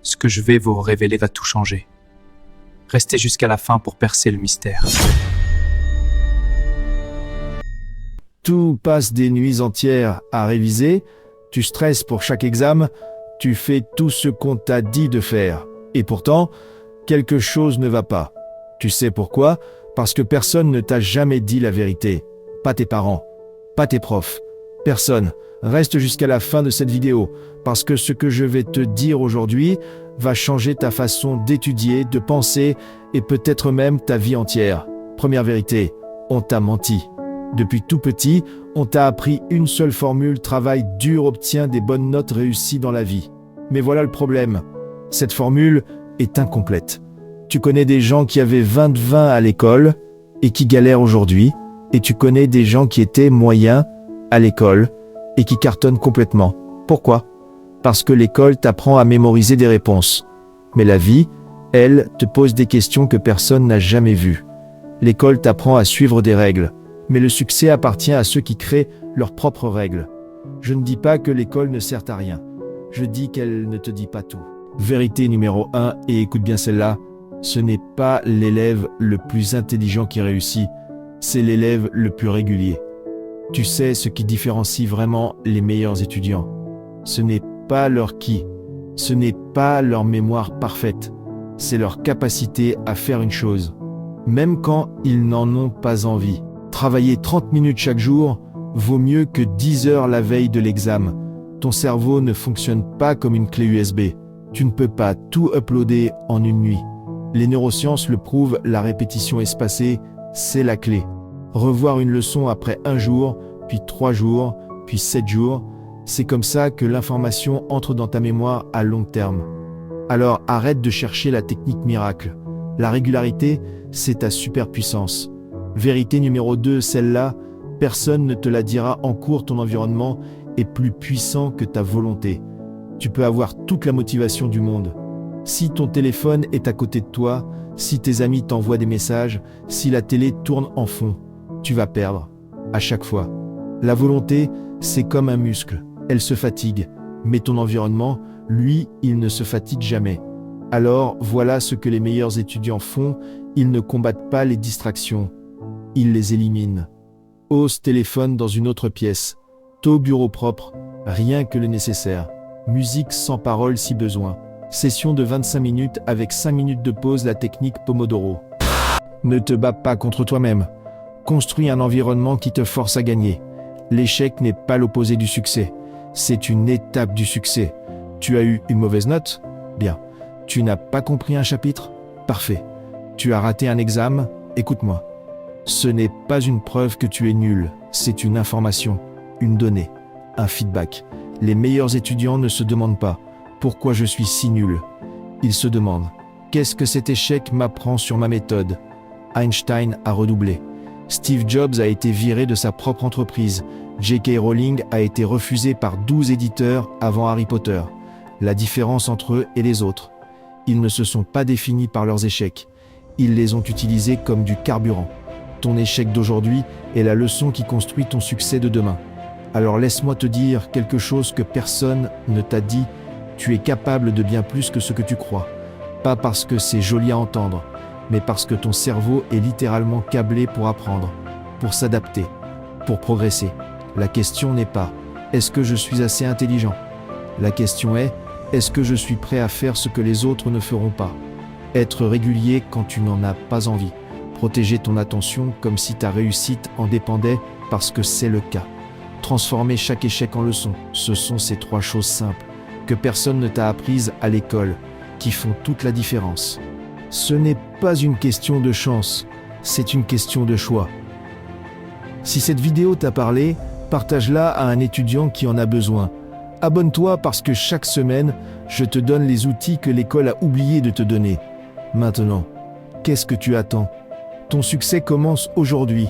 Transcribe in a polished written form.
Ce que je vais vous révéler va tout changer. Restez jusqu'à la fin pour percer le mystère. Tu passes des nuits entières à réviser, tu stresses pour chaque examen, tu fais tout ce qu'on t'a dit de faire. Et pourtant, quelque chose ne va pas. Tu sais pourquoi? Parce que personne ne t'a jamais dit la vérité. Pas tes parents, pas tes profs, personne. Reste jusqu'à la fin de cette vidéo, parce que ce que je vais te dire aujourd'hui va changer ta façon d'étudier, de penser et peut-être même ta vie entière. Première vérité, on t'a menti. Depuis tout petit, on t'a appris une seule formule: travail dur obtient des bonnes notes, réussies dans la vie. Mais voilà le problème, cette formule est incomplète. Tu connais des gens qui avaient 20 à l'école et qui galèrent aujourd'hui, et tu connais des gens qui étaient moyens à l'école et qui cartonnent complètement. Pourquoi? Parce que l'école t'apprend à mémoriser des réponses. Mais la vie, elle, te pose des questions que personne n'a jamais vues. L'école t'apprend à suivre des règles, mais le succès appartient à ceux qui créent leurs propres règles. Je ne dis pas que l'école ne sert à rien. Je dis qu'elle ne te dit pas tout. Vérité numéro 1, et écoute bien celle-là, ce n'est pas l'élève le plus intelligent qui réussit, c'est l'élève le plus régulier. Tu sais ce qui différencie vraiment les meilleurs étudiants. Ce n'est pas leur qui, ce n'est pas leur mémoire parfaite, c'est leur capacité à faire une chose, même quand ils n'en ont pas envie. Travailler 30 minutes chaque jour vaut mieux que 10 heures la veille de l'examen. Ton cerveau ne fonctionne pas comme une clé USB. Tu ne peux pas tout uploader en une nuit. Les neurosciences le prouvent, la répétition espacée, c'est la clé. Revoir une leçon après 1 jour, puis 3 jours, puis 7 jours, c'est comme ça que l'information entre dans ta mémoire à long terme. Alors arrête de chercher la technique miracle. La régularité, c'est ta superpuissance. Vérité numéro 2, celle-là, personne ne te la dira en cours, ton environnement est plus puissant que ta volonté. Tu peux avoir toute la motivation du monde. Si ton téléphone est à côté de toi, si tes amis t'envoient des messages, si la télé tourne en fond, tu vas perdre, à chaque fois. La volonté, c'est comme un muscle, elle se fatigue, mais ton environnement, lui, il ne se fatigue jamais. Alors, voilà ce que les meilleurs étudiants font, ils ne combattent pas les distractions, ils les éliminent. Ose téléphone dans une autre pièce, taux bureau propre, rien que le nécessaire. Musique sans parole si besoin. Session de 25 minutes avec 5 minutes de pause, la technique Pomodoro. Ne te bats pas contre toi-même. Construis un environnement qui te force à gagner. L'échec n'est pas l'opposé du succès. C'est une étape du succès. Tu as eu une mauvaise note? Bien. Tu n'as pas compris un chapitre? Parfait. Tu as raté un examen? Écoute-moi. Ce n'est pas une preuve que tu es nul. C'est une information, une donnée, un feedback. Les meilleurs étudiants ne se demandent pas « Pourquoi je suis si nul ?» Ils se demandent « Qu'est-ce que cet échec m'apprend sur ma méthode ?» Einstein a redoublé. Steve Jobs a été viré de sa propre entreprise. J.K. Rowling a été refusée par 12 éditeurs avant Harry Potter. La différence entre eux et les autres, ils ne se sont pas définis par leurs échecs. Ils les ont utilisés comme du carburant. Ton échec d'aujourd'hui est la leçon qui construit ton succès de demain. Alors laisse-moi te dire quelque chose que personne ne t'a dit. Tu es capable de bien plus que ce que tu crois. Pas parce que c'est joli à entendre, mais parce que ton cerveau est littéralement câblé pour apprendre, pour s'adapter, pour progresser. La question n'est pas « Est-ce que je suis assez intelligent ?» La question est « Est-ce que je suis prêt à faire ce que les autres ne feront pas ?» Être régulier quand tu n'en as pas envie. Protéger ton attention comme si ta réussite en dépendait, parce que c'est le cas. Transformer chaque échec en leçon, ce sont ces 3 choses simples que personne ne t'a apprises à l'école, qui font toute la différence. Ce n'est pas une question de chance, c'est une question de choix. Si cette vidéo t'a parlé, partage-la à un étudiant qui en a besoin. Abonne-toi parce que chaque semaine, je te donne les outils que l'école a oublié de te donner. Maintenant, qu'est-ce que tu attends? Ton succès commence aujourd'hui.